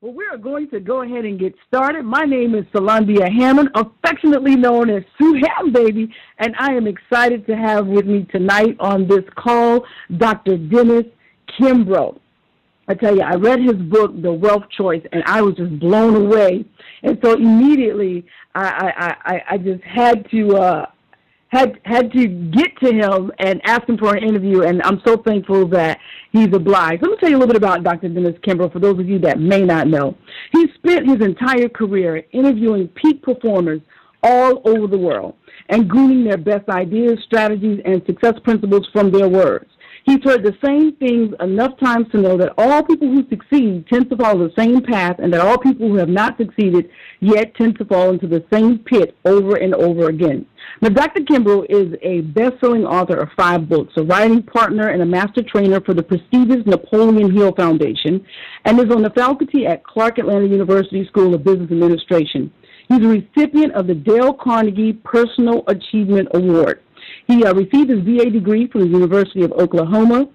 Well, we are going to go ahead and get started. My name is Sulondia Hammond, affectionately known as Sue Ham Baby, and I am excited to have with me tonight on this call Dr. Dennis Kimbrell. I tell you, I read his book, The Wealth Choice, and I was just blown away. And so immediately, I just had to get to him and ask him for an interview, and I'm so thankful that he's obliged. Let me tell you a little bit about Dr. Dennis Kimbrell, for those of you that may not know. He spent his entire career interviewing peak performers all over the world and gleaning their best ideas, strategies, and success principles from their words. He's heard the same things enough times to know that all people who succeed tend to follow the same path, and that all people who have not succeeded yet tend to fall into the same pit over and over again. Now, Dr. Kimbrell is a best-selling author of 5 books, a writing partner and a master trainer for the prestigious Napoleon Hill Foundation, and is on the faculty at Clark Atlanta University School of Business Administration. He's a recipient of the Dale Carnegie Personal Achievement Award. He received his BA degree from the University of Oklahoma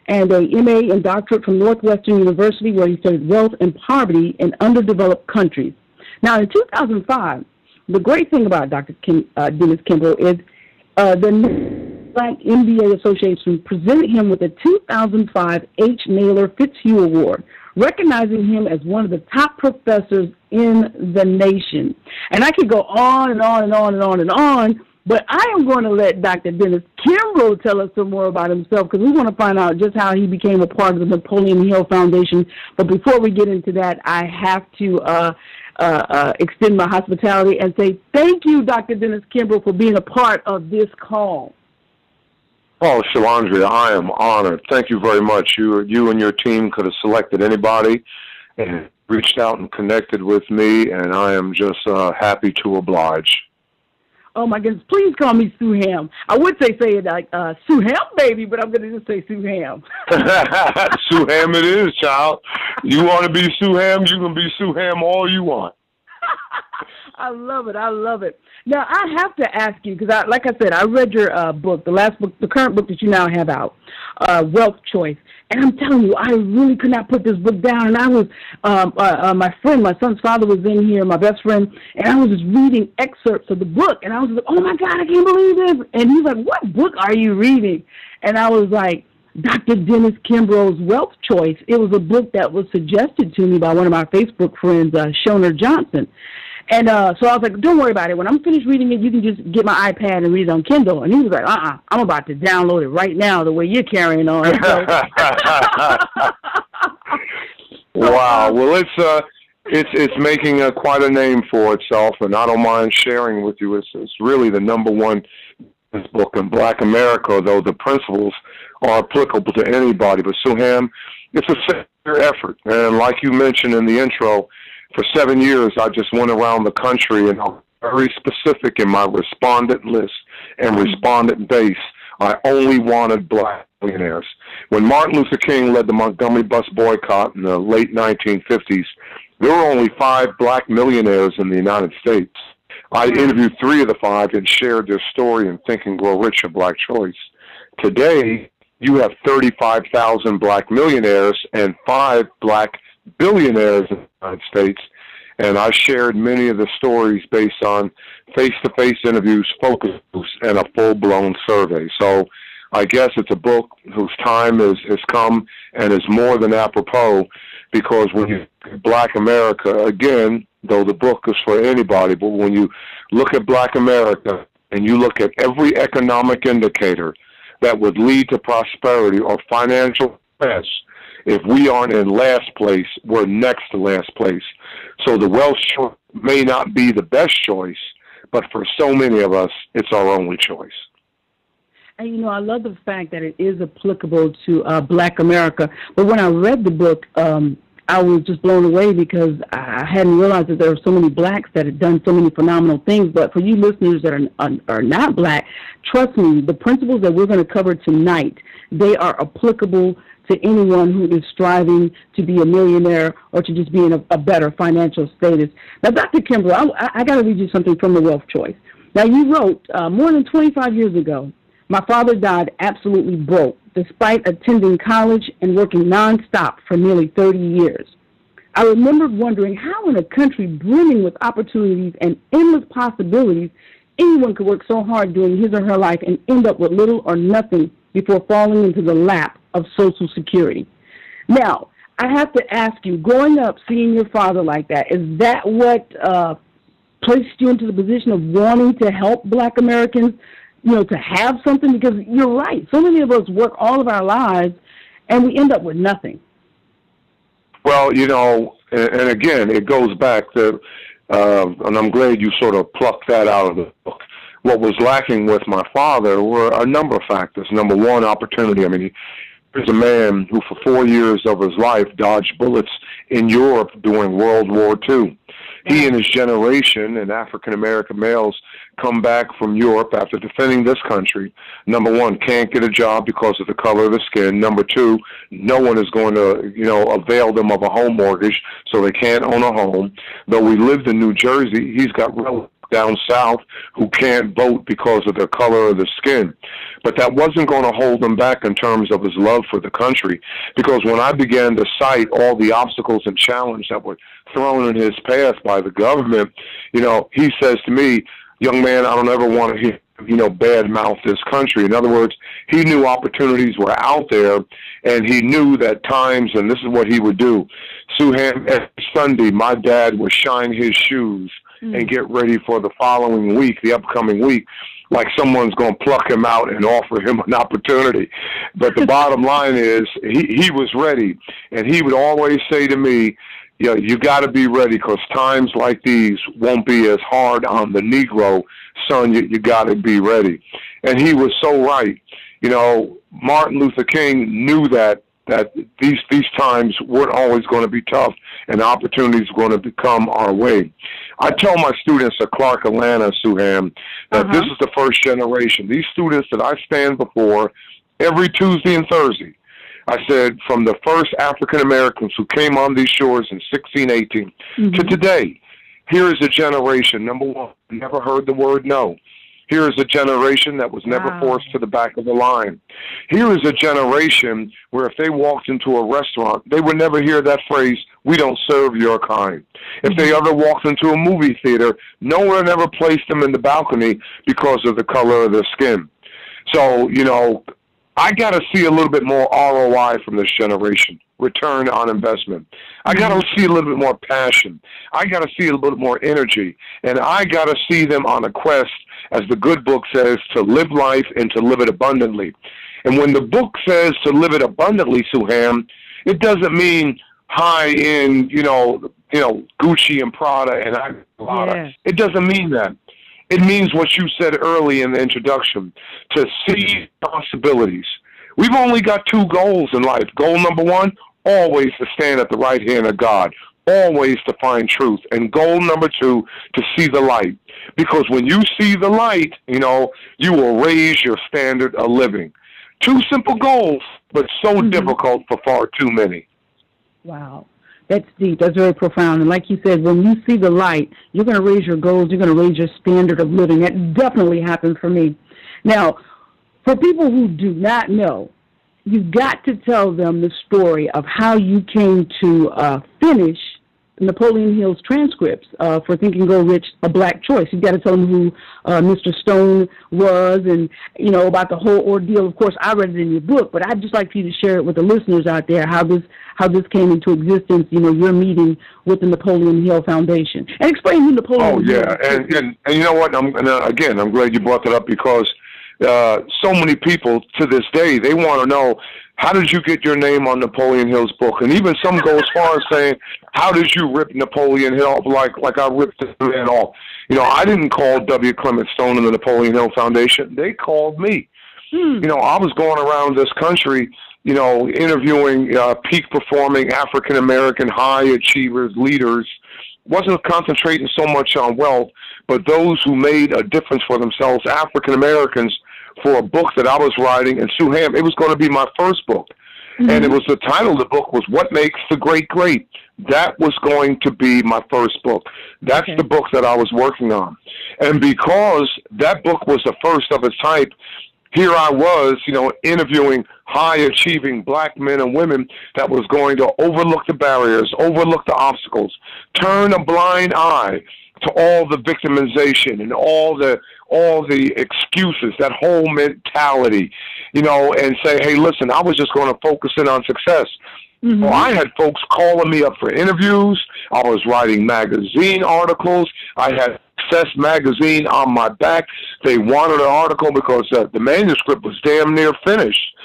and a MA and doctorate from Northwestern University, where he studied wealth and poverty in underdeveloped countries. Now, in 2005, the great thing about Dr. Dennis Kimbrell is the Black MBA Association presented him with the 2005 H. Naylor Fitzhugh Award, recognizing him as one of the top professors in the nation. And I could go on and on and on and on and on, but I am going to let Dr. Dennis Kimbrell tell us some more about himself, because we want to find out just how he became a part of the Napoleon Hill Foundation. But before we get into that, I have to extend my hospitality and say thank you, Dr. Dennis Kimbrell, for being a part of this call. Oh, Shalandria, I am honored. Thank you very much. You and your team could have selected anybody and reached out and connected with me, and I am just happy to oblige. Oh, my goodness. Please call me Sue Ham. I would say it like Sue Ham Baby, but I'm going to just say Sue Ham. Sue Ham it is, child. You want to be Sue Ham, you can be Sue Ham all you want. I love it. I love it. Now, I have to ask you, because like I said, I read your book, the current book that you now have out, Wealth Choice. And I'm telling you, I really could not put this book down. And I was, my son's father was in here, my best friend, and I was just reading excerpts of the book. And I was like, oh, my God, I can't believe this. And he's like, what book are you reading? And I was like, Dr. Dennis Kimbrell's Wealth Choice. It was a book that was suggested to me by one of my Facebook friends, Shoner Johnson. And so I was like, don't worry about it. When I'm finished reading it, you can just get my iPad and read it on Kindle. And he was like, I'm about to download it right now the way you're carrying on. So. Wow. Well, it's making quite a name for itself, and I don't mind sharing with you. It's really the #1 book in Black America, though the principles are applicable to anybody. But Suham, it's a 7-year effort. And like you mentioned in the intro, for 7 years, I just went around the country, and I'm very specific in my respondent list and respondent base. I only wanted Black millionaires. When Martin Luther King led the Montgomery bus boycott in the late 1950s, there were only 5 Black millionaires in the United States. I interviewed 3 of the 5 and shared their story in Think and Grow Rich, A Black Choice. Today, you have 35,000 Black millionaires and 5 Black billionaires in the United States, and I shared many of the stories based on face-to-face interviews, focus groups, and a full-blown survey. So I guess it's a book whose time has come and is more than apropos, because when you look at Black America, again, though the book is for anybody, but when you look at Black America and you look at every economic indicator that would lead to prosperity or financial success, if we aren't in last place, we're next to last place. So the wealth choice may not be the best choice, but for so many of us, it's our only choice. And, I love the fact that it is applicable to Black America. But when I read the book, I was just blown away, because I hadn't realized that there were so many Blacks that had done so many phenomenal things. But for you listeners that are not Black, trust me, the principles that we're going to cover tonight, they are applicable to anyone who is striving to be a millionaire or to just be in a better financial status. Now, Dr. Kimbrell, I got to read you something from The Wealth Choice. Now, you wrote, more than 25 years ago, my father died absolutely broke, despite attending college and working nonstop for nearly 30 years. I remembered wondering how in a country brimming with opportunities and endless possibilities, anyone could work so hard during his or her life and end up with little or nothing before falling into the lap of Social Security. Now, I have to ask you, growing up, seeing your father like that, is that what placed you into the position of wanting to help Black Americans, to have something? Because you're right. So many of us work all of our lives, and we end up with nothing. Well, and again, it goes back to, and I'm glad you sort of plucked that out of the book. What was lacking with my father were a number of factors. Number one, opportunity. I mean, here's a man who for 4 years of his life dodged bullets in Europe during World War II. He and his generation and African-American males come back from Europe after defending this country. Number one, can't get a job because of the color of the skin. Number two, no one is going to, avail them of a home mortgage, so they can't own a home. Though we lived in New Jersey, he's got relatives down south who can't vote because of their color of the skin. But that wasn't going to hold him back in terms of his love for the country, because when I began to cite all the obstacles and challenges that were thrown in his path by the government, he says to me, young man, I don't ever want to hear, badmouth this country. In other words, he knew opportunities were out there, and he knew that times, and this is what he would do. Suham, every Sunday, my dad would shine his shoes and get ready for the following week, the upcoming week, like someone's going to pluck him out and offer him an opportunity. But the bottom line is he was ready, and he would always say to me, you got to be ready, because times like these won't be as hard on the Negro. Son, you got to be ready. And he was so right. Martin Luther King knew that these times weren't always going to be tough, and opportunities were going to come our way. I tell my students at Clark Atlanta, Suham, that this is the first generation. These students that I stand before every Tuesday and Thursday, I said, from the first African Americans who came on these shores in 1618 to today, here is a generation, number one, never heard the word no. Here is a generation that was never forced to the back of the line. Here is a generation where if they walked into a restaurant, they would never hear that phrase, "We don't serve your kind." If they ever walked into a movie theater, no one ever placed them in the balcony because of the color of their skin. So, I got to see a little bit more ROI from this generation, return on investment. I got to see a little bit more passion. I got to see a little bit more energy. And I got to see them on a quest, as the good book says, to live life and to live it abundantly. And when the book says to live it abundantly, Suham, it doesn't mean high-end, Gucci and Prada and Aguilera. It doesn't mean that. It means what you said early in the introduction, to see possibilities. We've only got two goals in life. Goal number one, always to stand at the right hand of God, always to find truth. And goal number two, to see the light. Because when you see the light, you will raise your standard of living. Two simple goals, but so difficult for far too many. Wow. That's deep. That's very profound. And like you said, when you see the light, you're going to raise your goals. You're going to raise your standard of living. That definitely happened for me. Now, for people who do not know, you've got to tell them the story of how you came to finish Napoleon Hill's transcripts for Think and Grow Rich, A Black Choice. You've got to tell them who Mr. Stone was and, about the whole ordeal. Of course, I read it in your book, but I'd just like for you to share it with the listeners out there, how this came into existence, your meeting with the Napoleon Hill Foundation. And explain who Napoleon Hill is. And you know what? I'm glad you brought that up, because so many people to this day, they want to know, how did you get your name on Napoleon Hill's book? And even some go as far as saying, how did you rip Napoleon Hill off like I ripped this man off? I didn't call W. Clement Stone and the Napoleon Hill Foundation. They called me. I was going around this country, interviewing peak performing African-American high achievers, leaders. Wasn't concentrating so much on wealth, but those who made a difference for themselves, African-Americans, for a book that I was writing. And Suham, it was going to be my first book. And it was the title of the book was What Makes the Great Great. That was going to be my first book. That's the book that I was working on. And because that book was the first of its type, here I was, interviewing high-achieving black men and women that was going to overlook the barriers, overlook the obstacles, turn a blind eye to all the victimization and all the excuses, that whole mentality, and say, hey, listen, I was just going to focus in on success. Mm-hmm. Well, I had folks calling me up for interviews. I was writing magazine articles. I had Success magazine on my back. They wanted an article because the manuscript was damn near finished.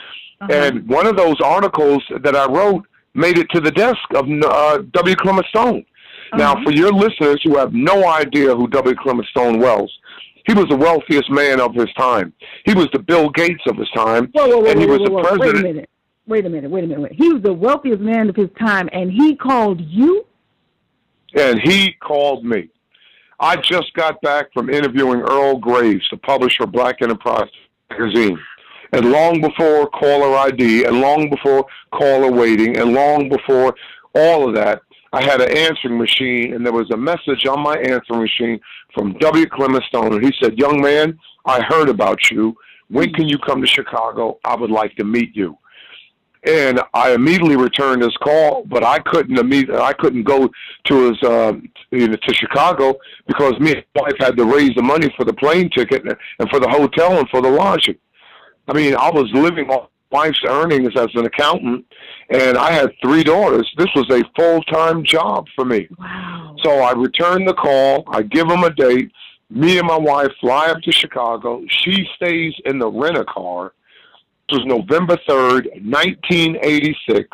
Uh-huh. And one of those articles that I wrote made it to the desk of W. Clement Stone. Uh-huh. Now, for your listeners who have no idea who W. Clement Stone was, he was the wealthiest man of his time. He was the Bill Gates of his time. And he was the president. Wait a minute. He was the wealthiest man of his time, and he called you? And he called me. I just got back from interviewing Earl Graves, the publisher of Black Enterprise magazine. And long before caller ID, and long before caller waiting, and long before all of that, I had an answering machine, and there was a message on my answering machine from W. Clement Stone. And he said, young man, I heard about you. When can you come to Chicago? I would like to meet you. And I immediately returned his call, but I couldn't go to his to Chicago because me and my wife had to raise the money for the plane ticket and for the hotel and for the lodging. I mean, I was living off my wife's earnings as an accountant, and I had 3 daughters. This was a full-time job for me. Wow. So I returned the call. I give him a date. Me and my wife fly up to Chicago. She stays in the rent-a-car. It was November 3rd, 1986,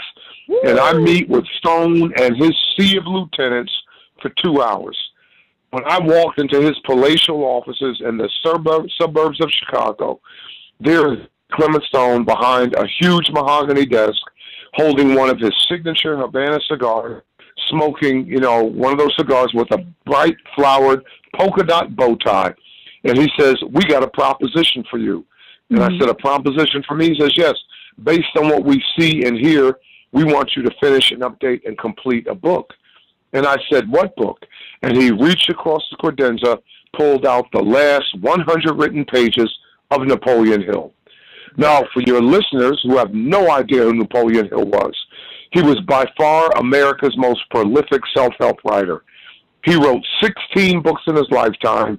Woo! And I meet with Stone and his sea of lieutenants for 2 hours. When I walked into his palatial offices in the suburbs of Chicago, there is Clement Stone behind a huge mahogany desk, holding one of his signature Havana cigars, smoking, one of those cigars with a bright flowered polka dot bow tie. And he says, we got a proposition for you. And I said, a proposition for me? He says, yes, based on what we see and hear, we want you to finish and update and complete a book. And I said, what book? And he reached across the credenza, pulled out the last 100 written pages of Napoleon Hill. Now, for your listeners who have no idea who Napoleon Hill was, he was by far America's most prolific self-help writer. He wrote 16 books in his lifetime.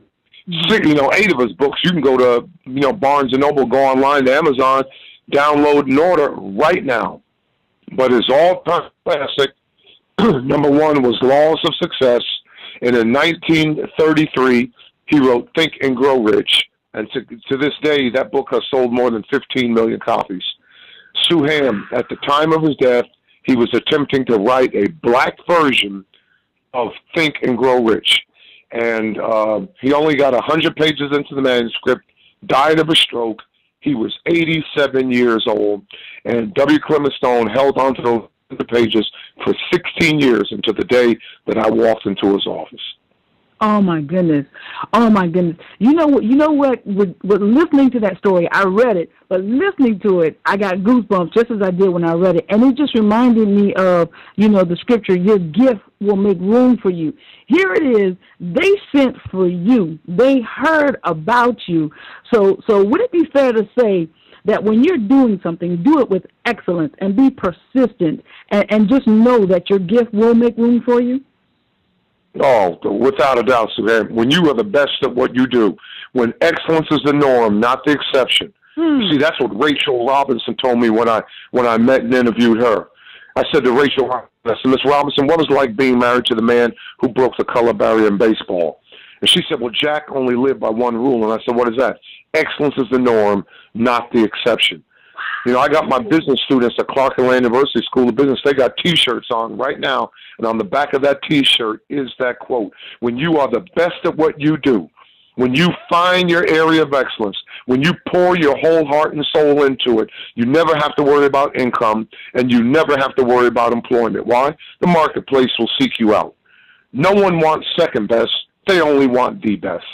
8 of his books, you can go to, Barnes & Noble, go online to Amazon, download and order right now. But his all-time classic, number 1, was Laws of Success. And in 1933, he wrote Think and Grow Rich. And to this day, that book has sold more than 15 million copies. Sue Ham, at the time of his death, he was attempting to write a black version of Think and Grow Rich. And he only got 100 pages into the manuscript, died of a stroke. He was 87 years old, and W. Clement Stone held on to those pages for 16 years until the day that I walked into his office. Oh my goodness! Oh my goodness! You know what? With listening to that story, I read it, but listening to it, I got goosebumps just as I did when I read it, and it just reminded me of the scripture: "Your gift will make room for you." Here it is. They sent for you. They heard about you. So would it be fair to say that when you're doing something, do it with excellence and be persistent, and just know that your gift will make room for you? Oh, without a doubt, Suzanne. When you are the best at what you do, when excellence is the norm, not the exception. See, that's what Rachel Robinson told me when I met and interviewed her. I said to Rachel Robinson, Miss Robinson, what was it like being married to the man who broke the color barrier in baseball? And she said, well, Jack only lived by one rule. And I said, what is that? Excellence is the norm, not the exception. I got my business students at Clark Atlanta University School of Business. They got T-shirts on right now, and on the back of that T-shirt is that quote: when you are the best at what you do, when you find your area of excellence, when you pour your whole heart and soul into it, you never have to worry about income, and you never have to worry about employment. Why? The marketplace will seek you out. No one wants second best. They only want the best.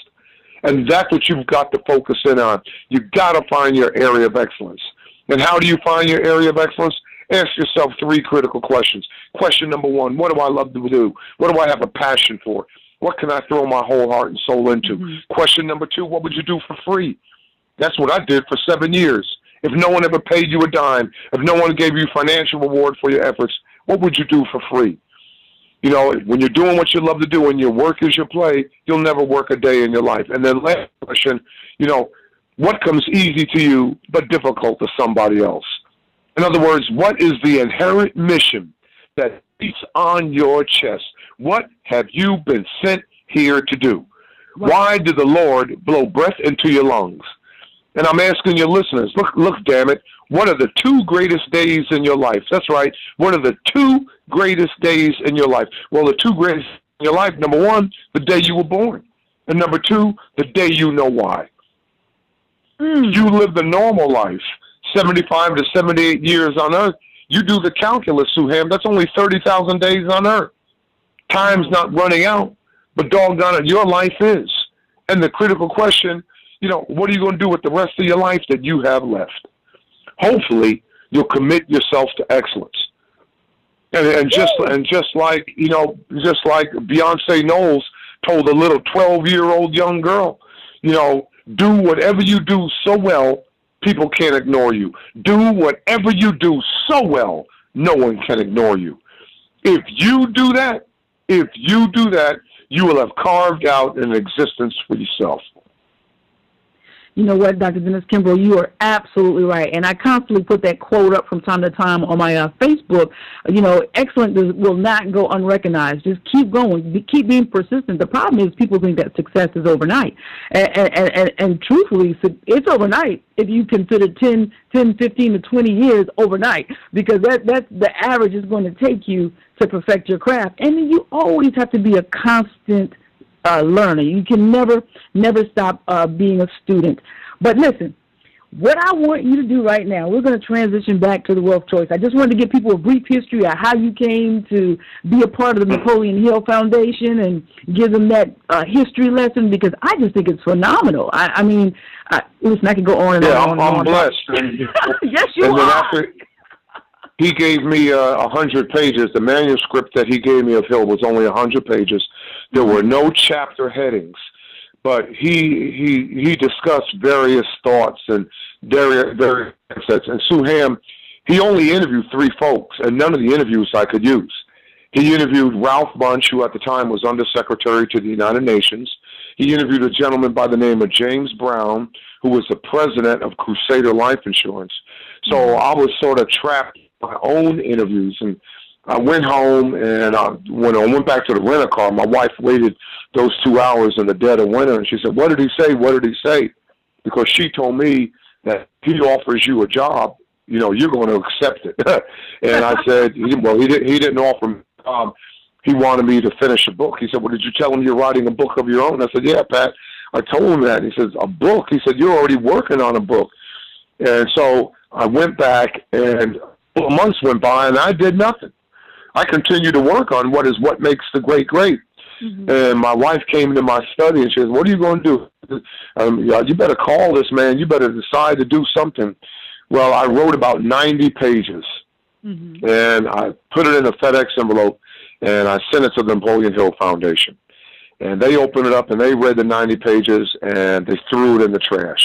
And that's what you've got to focus in on. You've got to find your area of excellence. And how do you find your area of excellence? Ask yourself 3 critical questions. Question number 1, what do I love to do? What do I have a passion for? What can I throw my whole heart and soul into? Question number 2, what would you do for free? That's what I did for 7 years. If no one ever paid you a dime, if no one gave you financial reward for your efforts, what would you do for free? You know, when you're doing what you love to do and your work is your play, you'll never work a day in your life. And then last question, you know, what comes easy to you but difficult to somebody else? In other words, what is the inherent mission that beats on your chest? What have you been sent here to do? Why did the Lord blow breath into your lungs? And I'm asking your listeners, look, damn it, what are the 2 greatest days in your life? That's right. What are the 2 greatest days in your life? Well, the 2 greatest in your life, number 1, the day you were born. And number 2, the day you know why. You live the normal life, 75 to 78 years on earth. You do the calculus, Suham. That's only 30,000 days on earth. Time's not running out, but doggone it, your life is. And the critical question, you know, what are you going to do with the rest of your life that you have left? Hopefully, you'll commit yourself to excellence. And just like, you know, just like Beyonce Knowles told a little 12-year-old young girl, you know, do whatever you do so well, people can't ignore you. Do whatever you do so well, no one can ignore you. If you do that, you will have carved out an existence for yourself. You know what, Dr. Dennis Kimbrell, you are absolutely right. And I constantly put that quote up from time to time on my Facebook. You know, excellence will not go unrecognized. Just keep going. Keep being persistent. The problem is people think that success is overnight. And truthfully, it's overnight if you consider 10, 15 to 20 years overnight, because that's the average is going to take you to perfect your craft. And you always have to be a constant learner. You can never stop being a student. But listen, what I want you to do right now, we're going to transition back to the Wealth Choice. I just wanted to give people a brief history of how you came to be a part of the Napoleon Hill Foundation and give them that history lesson, because I just think it's phenomenal. I mean, listen, I could go on and on. Yeah, I'm blessed. Yes, you are. After he gave me 100 pages. The manuscript that he gave me of Hill was only 100 pages. There were no chapter headings, but he discussed various thoughts and various concepts. And Suham, he only interviewed 3 folks, and none of the interviews I could use. He interviewed Ralph Bunche, who at the time was Undersecretary to the United Nations. He interviewed a gentleman by the name of James Brown, who was the president of Crusader Life Insurance. So I was sort of trapped in my own interviews, and I went home, and when I went back to the rent-a-car, my wife waited those 2 hours in the dead of winter, and she said, "What did he say? What did he say?" Because she told me that he offers you a job, you know, you're going to accept it. And I said, well, he didn't offer me a job. He wanted me to finish a book. He said, "Well, did you tell him you're writing a book of your own?" I said, "Yeah, Pat, I told him that." And he says, "A book?" He said, "You're already working on a book." And so I went back, and months went by, and I did nothing. I continued to work on what makes the great great. Mm-hmm. And my wife came into my study, and she said, "What are you going to do? You better call this man. You better decide to do something." Well, I wrote about 90 pages, and I put it in a FedEx envelope, and I sent it to the Napoleon Hill Foundation. And they opened it up, and they read the 90 pages, and they threw it in the trash.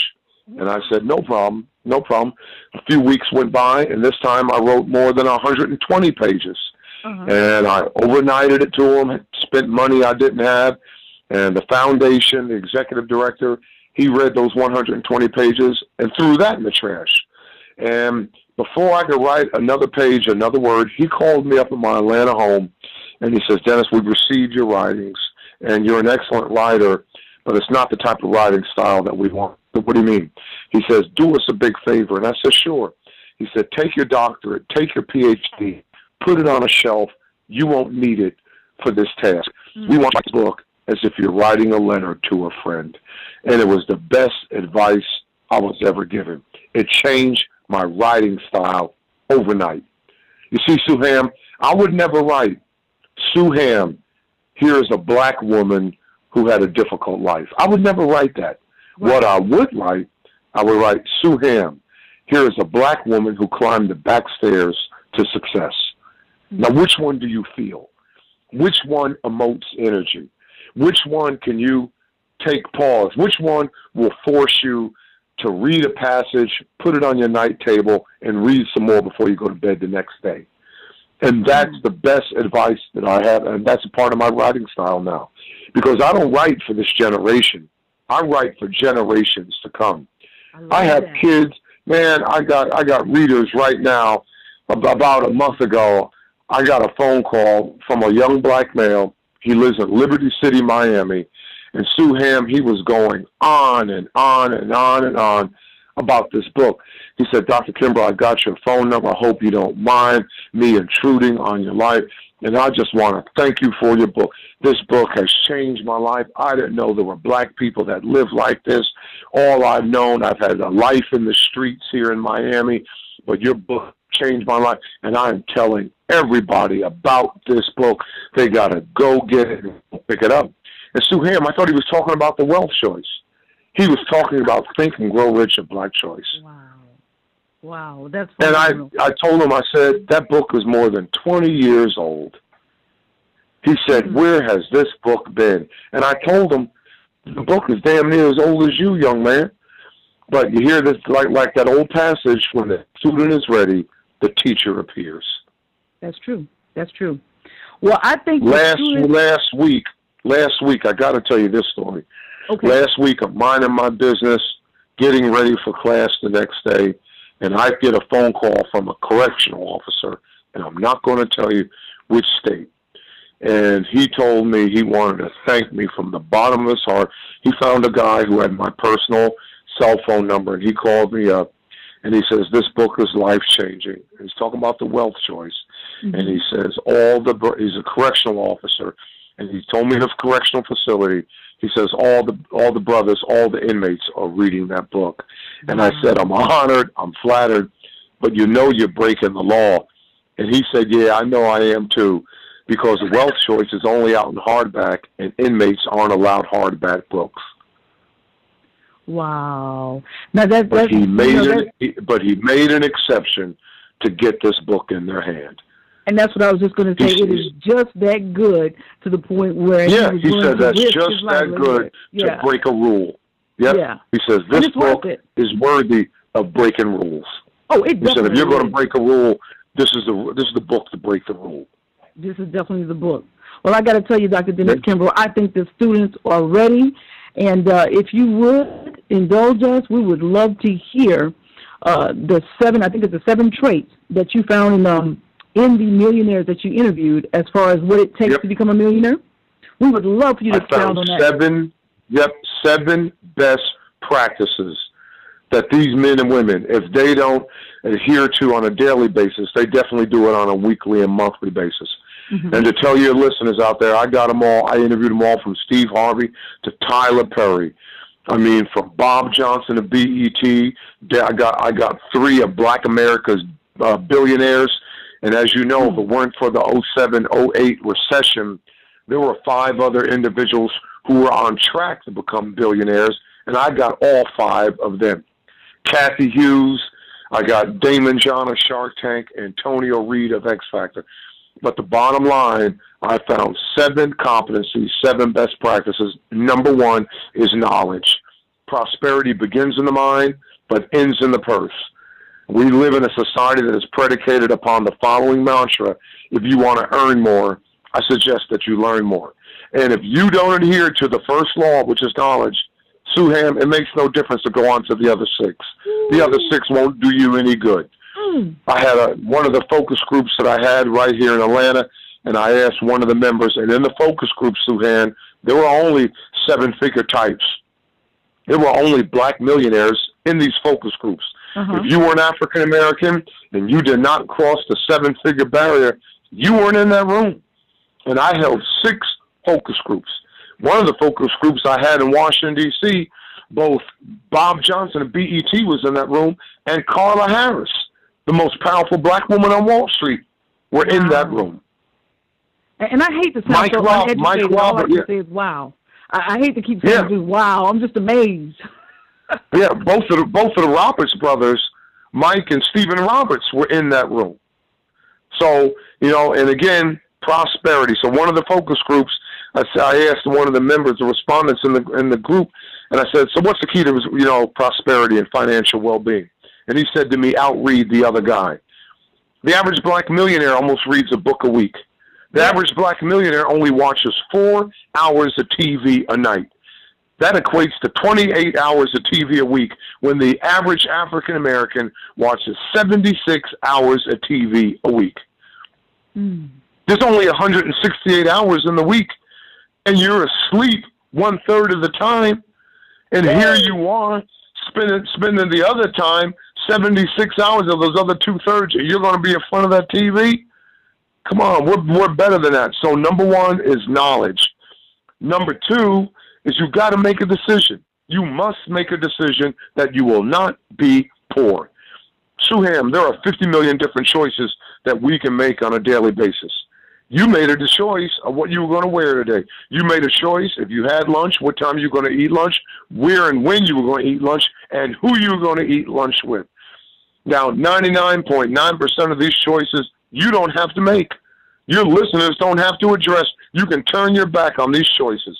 And I said, no problem, no problem. A few weeks went by, and this time I wrote more than 120 pages. And I overnighted it to them, spent money I didn't have, and the foundation, the executive director, he read those 120 pages and threw that in the trash. And before I could write another page, another word, he called me up in my Atlanta home, and he says, "Dennis, we've received your writings, and you're an excellent writer, but it's not the type of writing style that we want." "What do you mean?" He says, "Do us a big favor." And I said, "Sure." He said, "Take your doctorate, take your PhD, put it on a shelf. You won't need it for this task. We want this book as if you're writing a letter to a friend." And it was the best advice I was ever given. It changed my writing style overnight. You see, Suham, I would never write, "Suham, here's a black woman who had a difficult life." I would never write that. Right. What I would write, I would write, "Suham, here is a black woman who climbed the back stairs to success." Now, which one do you feel? Which one emotes energy? Which one can you take pause? Which one will force you to read a passage, put it on your night table, and read some more before you go to bed the next day. And that's the best advice that I have, and that's a part of my writing style now. Because I don't write for this generation. I write for generations to come. I have kids. Man, I got readers right now. About a month ago, I got a phone call from a young black male. He lives in Liberty City, Miami. And Sue Ham, he was going on and on and on and on about this book. He said, Dr. Kimbrell, I got your phone number. I hope you don't mind me intruding on your life. And I just want to thank you for your book. This book has changed my life. I didn't know there were black people that live like this. All I've known, I've had a life in the streets here in Miami, but your book changed my life. And I am telling everybody about this book. They got to go get it and pick it up. And Sue Ham, I thought he was talking about the wealth choice. He was talking about Think and Grow Rich, a black choice. Wow. Wow, that's phenomenal. And I told him, I said, that book is more than 20 years old. He said, where has this book been? And I told him, the book is damn near as old as you, young man. But you hear this, like that old passage, when the student is ready, the teacher appears. That's true. That's true. Well, I think last week, I got to tell you this story. Okay. Last week, I'm minding my business, getting ready for class the next day, and I get a phone call from a correctional officer, and I'm not going to tell you which state. And he told me he wanted to thank me from the bottom of his heart. He found a guy who had my personal cell phone number, and he called me up, and he says, this book is life-changing. He's talking about the wealth choice. And he says, he's a correctional officer, and he told me the correctional facility. He says, all the brothers, all the inmates are reading that book. And I said, I'm honored, I'm flattered, but you know you're breaking the law. And he said, yeah, I know I am too, because Wealth Choice is only out in hardback, and inmates aren't allowed hardback books. Wow. Now but he made an exception to get this book in their hand. And that's what I was just going to say. It is just that good to the point where he said that's just that good to break a rule. Yep. Yeah. He says this book is worthy of breaking rules. Oh, it definitely He said if you're going to break a rule, this is the book to break the rule. This is definitely the book. Well, I got to tell you, Dr. Dennis Kimbrell, I think the students are ready, and if you would indulge us, we would love to hear the 7 traits that you found in the millionaires that you interviewed as far as what it takes to become a millionaire. We would love for you to expound on that. 7 best practices that these men and women, if they don't adhere to on a daily basis, they definitely do it on a weekly and monthly basis. And to tell your listeners out there, I got them all. I interviewed them all from Steve Harvey to Tyler Perry. I mean, from Bob Johnson to BET. I got 3 of Black America's billionaires. And as you know, if it weren't for the 07-08 recession, there were 5 other individuals who were on track to become billionaires, and I got all 5 of them. Kathy Hughes, I got Damon John of Shark Tank, Antonio Reed of X Factor. But the bottom line, I found 7 competencies, 7 best practices. Number 1 is knowledge. Prosperity begins in the mind, but ends in the purse. We live in a society that is predicated upon the following mantra: if you want to earn more, I suggest that you learn more. And if you don't adhere to the first law, which is knowledge, Sue Ham, it makes no difference to go on to the other 6. The other 6 won't do you any good. I had one of the focus groups that I had right here in Atlanta, and I asked one of the members, and in the focus group, Sue Ham, there were only 7-figure types. There were only black millionaires in these focus groups. If you were an African American and you did not cross the 7-figure barrier, you weren't in that room. And I held 6 focus groups. One of the focus groups I had in Washington, D.C., both Bob Johnson of BET was in that room, and Carla Harris, the most powerful black woman on Wall Street, were in that room. And I hate to sound so uneducated. All I can say is wow. I hate to keep saying wow. I'm just amazed. Both of the Roberts brothers, Mike and Stephen Roberts, were in that room. So, and again, prosperity. So one of the focus groups, I asked one of the members, the respondents in the group, and I said, so what's the key to, prosperity and financial well-being? And he said to me, outread the other guy. The average black millionaire almost reads a book a week. The average black millionaire only watches 4 hours of TV a night. That equates to 28 hours of TV a week, when the average African-American watches 76 hours of TV a week. There's only 168 hours in the week, and you're asleep 1/3 of the time. And here you are spending the other time, 76 hours of those other 2/3. You're going to be in front of that TV? Come on, we're better than that. So number one is knowledge. Number two is you've got to make a decision. You must make a decision that you will not be poor. Suham, there are 50 million different choices that we can make on a daily basis. You made a choice of what you were going to wear today. You made a choice if you had lunch, what time you were going to eat lunch, where and when you were going to eat lunch, and who you were going to eat lunch with. Now, 99.9% of these choices you don't have to make. Your listeners don't have to address. You can turn your back on these choices.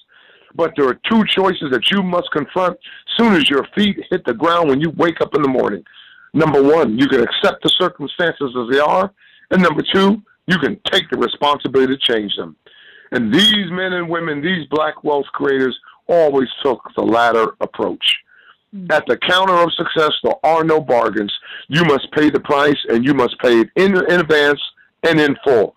But there are two choices that you must confront as soon as your feet hit the ground when you wake up in the morning. Number one, you can accept the circumstances as they are. And number two, you can take the responsibility to change them. And these men and women, these black wealth creators, always took the latter approach. At the counter of success, there are no bargains. You must pay the price, and you must pay it in advance and in full.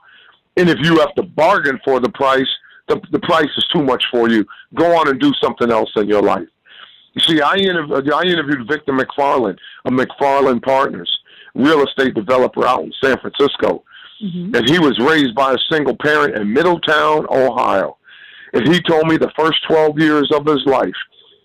And if you have to bargain for the price, the price is too much for you. Go on and do something else in your life. You see, I interviewed Victor McFarland of McFarland Partners, real estate developer out in San Francisco. And he was raised by a single parent in Middletown, Ohio. And he told me the first 12 years of his life,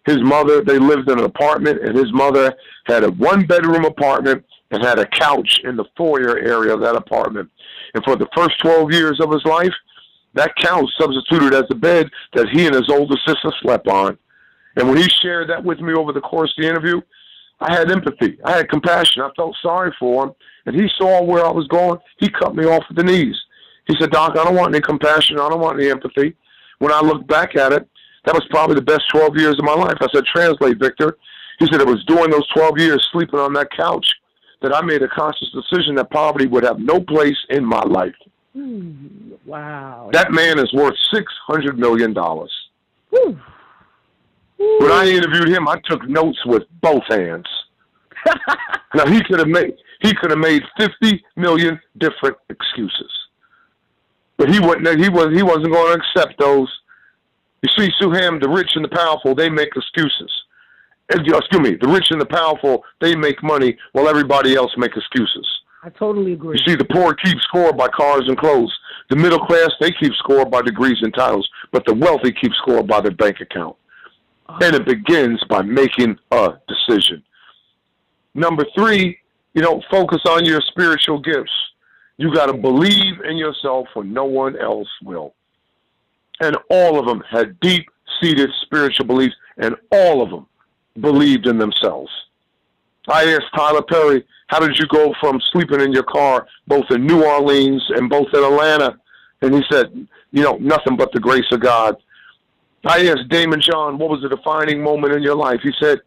his mother, they lived in an apartment, and his mother had a one-bedroom apartment and had a couch in the foyer area of that apartment. And for the first 12 years of his life, that couch substituted as the bed that he and his older sister slept on. And when he shared that with me over the course of the interview, I had empathy. I had compassion. I felt sorry for him. And he saw where I was going. He cut me off at the knees. He said, Doc, I don't want any compassion. I don't want any empathy. When I look back at it, that was probably the best 12 years of my life. I said, translate, Victor. He said, it was during those 12 years sleeping on that couch that I made a conscious decision that poverty would have no place in my life. Wow. That man is worth $600 million. When I interviewed him, I took notes with both hands. Now, he could have made 50 million different excuses. But he wasn't going to accept those. You see, Suham, the rich and the powerful, they make excuses. Excuse me, the rich and the powerful, they make money while everybody else make excuses. I totally agree. You see, the poor keep score by cars and clothes. The middle class, they keep score by degrees and titles. But the wealthy keep score by their bank account. And it begins by making a decision. Number three, focus on your spiritual gifts. You got to believe in yourself when no one else will. And all of them had deep-seated spiritual beliefs, and all of them believed in themselves. I asked Tyler Perry, how did you go from sleeping in your car, both in New Orleans and both in Atlanta? And he said, nothing but the grace of God. I asked Damon John, what was the defining moment in your life? He said,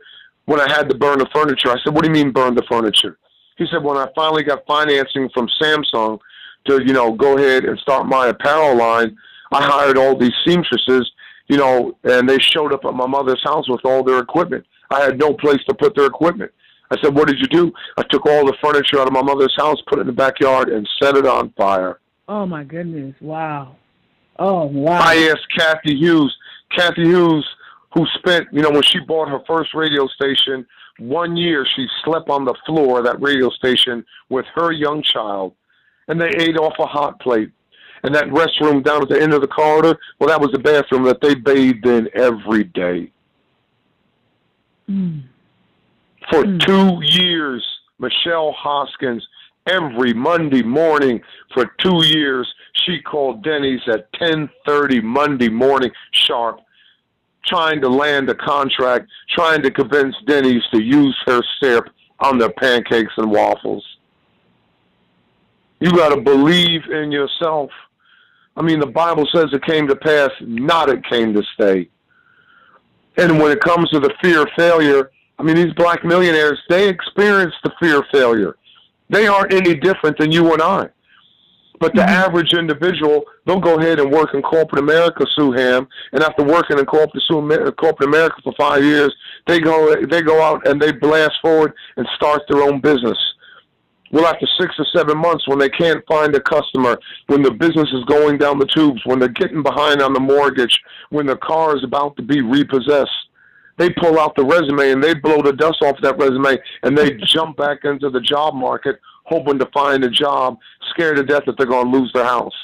when I had to burn the furniture. I said, what do you mean burn the furniture? He said, when I finally got financing from Samsung to, go ahead and start my apparel line, I hired all these seamstresses, and they showed up at my mother's house with all their equipment. I had no place to put their equipment. I said, what did you do? I took all the furniture out of my mother's house, put it in the backyard, and set it on fire. Oh, my goodness. Wow. Oh, wow. I asked Kathy Hughes, who spent, when she bought her first radio station, 1 year she slept on the floor of that radio station with her young child, and they ate off a hot plate. And that restroom down at the end of the corridor, well, that was the bathroom that they bathed in every day. For 2 years, Michelle Hoskins, every Monday morning for 2 years, she called Denny's at 10:30 Monday morning sharp, trying to land a contract, trying to convince Denny's to use her syrup on their pancakes and waffles. You got to believe in yourself. I mean, the Bible says it came to pass, not it came to stay. And when it comes to the fear of failure, I mean, these black millionaires, they experience the fear of failure. They aren't any different than you and I. But the average individual, they'll go ahead and work in corporate America, Sue Ham, and after working in corporate America for 5 years, they go out and they blast forward and start their own business. Well, after 6 or 7 months, when they can't find a customer, when the business is going down the tubes, when they're getting behind on the mortgage, when the car is about to be repossessed, they pull out the resume and they blow the dust off that resume and they jump back into the job market, hoping to find a job, scared to death that they're going to lose their house.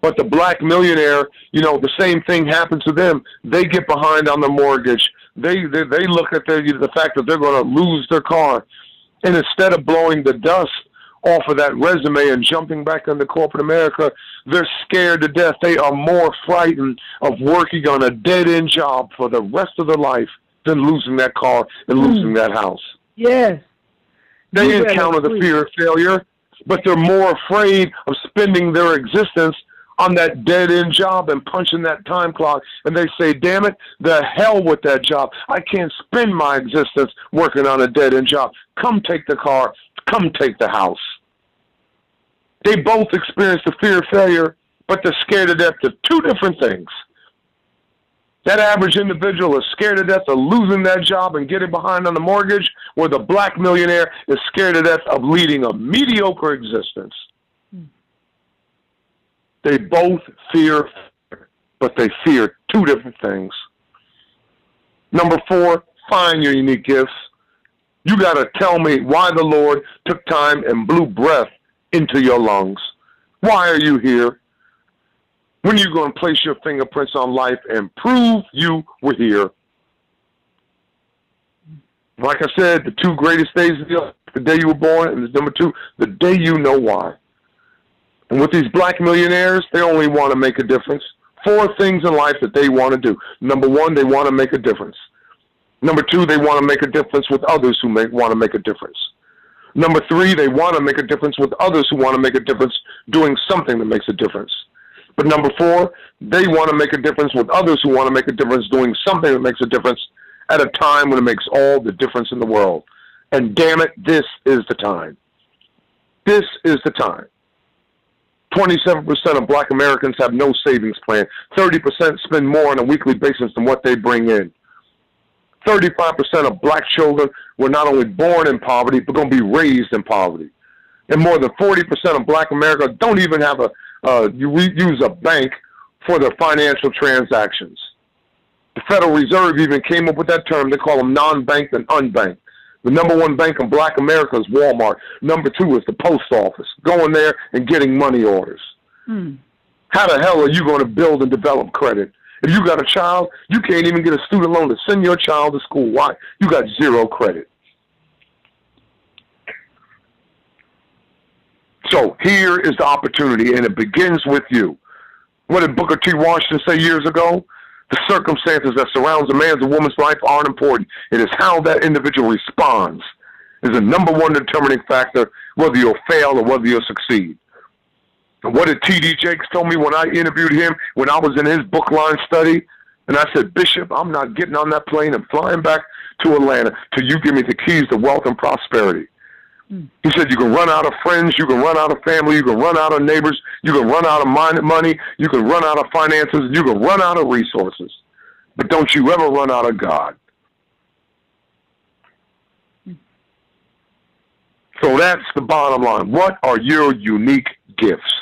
But the black millionaire, you know, the same thing happens to them. They get behind on the mortgage. They look at the fact that they're going to lose their car. And instead of blowing the dust off of that resume and jumping back into corporate America, they're scared to death. They are more frightened of working on a dead-end job for the rest of their life than losing that car and losing that house. Yes. They encounter the fear of failure, but they're more afraid of spending their existence on that dead-end job and punching that time clock. And they say, damn it, the hell with that job. I can't spend my existence working on a dead-end job. Come take the car. Come take the house. They both experience the fear of failure, but they're scared to death of two different things. That average individual is scared to death of losing that job and getting behind on the mortgage, where the black millionaire is scared to death of leading a mediocre existence. They both fear, but they fear two different things. Number 4, find your unique gifts. You got to tell me why the Lord took time and blew breath into your lungs. Why are you here? When are you going to place your fingerprints on life and prove you were here? Like I said, the 2 greatest days of your life, the day you were born, and number 2, the day you know why. And with these black millionaires, they only want to make a difference. 4 things in life that they want to do. Number 1, they want to make a difference. Number 2, they want to make a difference with others who want to make a difference. Number 3, they want to make a difference with others who want to make a difference doing something that makes a difference. But number 4, they want to make a difference with others who want to make a difference doing something that makes a difference at a time when it makes all the difference in the world. And damn it, this is the time. This is the time. 27% of black Americans have no savings plan. 30% spend more on a weekly basis than what they bring in. 35% of black children were not only born in poverty, but going to be raised in poverty. And more than 40% of black America don't even have use a bank for their financial transactions. The Federal Reserve even came up with that term. They call them non-banked and unbanked. The number 1 bank in black America is Walmart. Number 2 is the post office, going there and getting money orders. How the hell are you going to build and develop credit? If you got a child, you can't even get a student loan to send your child to school. Why? You got 0 credit. So here is the opportunity, and it begins with you. What did Booker T. Washington say years ago? The circumstances that surrounds a man's or woman's life aren't important. It is how that individual responds is the number 1 determining factor whether you'll fail or whether you'll succeed. And what did T.D. Jakes tell me when I interviewed him when I was in his book line study? And I said, Bishop, I'm not getting on that plane and flying back to Atlanta till you give me the keys to wealth and prosperity. He said, you can run out of friends, you can run out of family, you can run out of neighbors, you can run out of money, you can run out of finances, you can run out of resources. But don't you ever run out of God. So that's the bottom line. What are your unique gifts?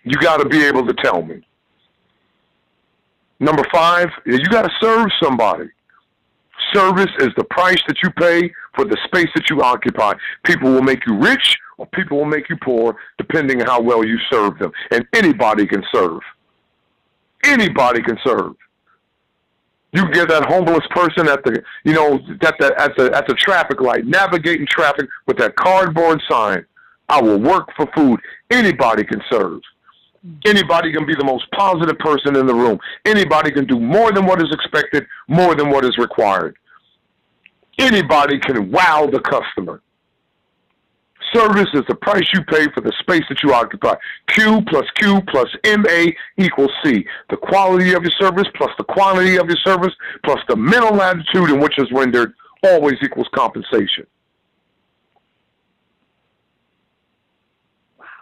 You got to be able to tell me. Number 5, you got to serve somebody. Service is the price that you pay for the space that you occupy. People will make you rich or people will make you poor depending on how well you serve them. And anybody can serve. Anybody can serve. You can get that homeless person at the, at the traffic light, navigating traffic with that cardboard sign. I will work for food. Anybody can serve. Anybody can be the most positive person in the room. Anybody can do more than what is expected, more than what is required. Anybody can wow the customer. Service is the price you pay for the space that you occupy. Q plus MA equals C. The quality of your service plus the quantity of your service plus the mental attitude in which is rendered always equals compensation.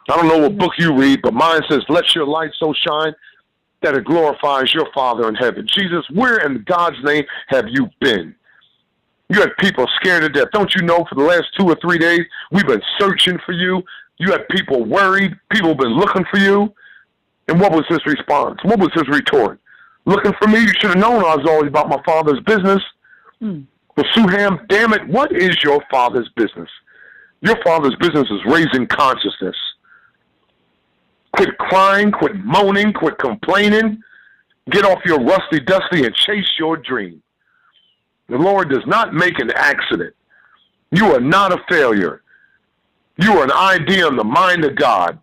I don't know what book you read, but mine says, let your light so shine that it glorifies your Father in heaven. Jesus, where in God's name have you been? You had people scared to death. Don't you know for the last 2 or 3 days, we've been searching for you. You had people worried. People have been looking for you. And what was his response? What was his retort? Looking for me? You should have known I was always about my Father's business. But Suham, damn it, what is your Father's business? Your Father's business is raising consciousness. Quit crying, quit moaning, quit complaining. Get off your rusty dusty and chase your dream. The Lord does not make an accident. You are not a failure. You are an idea in the mind of God.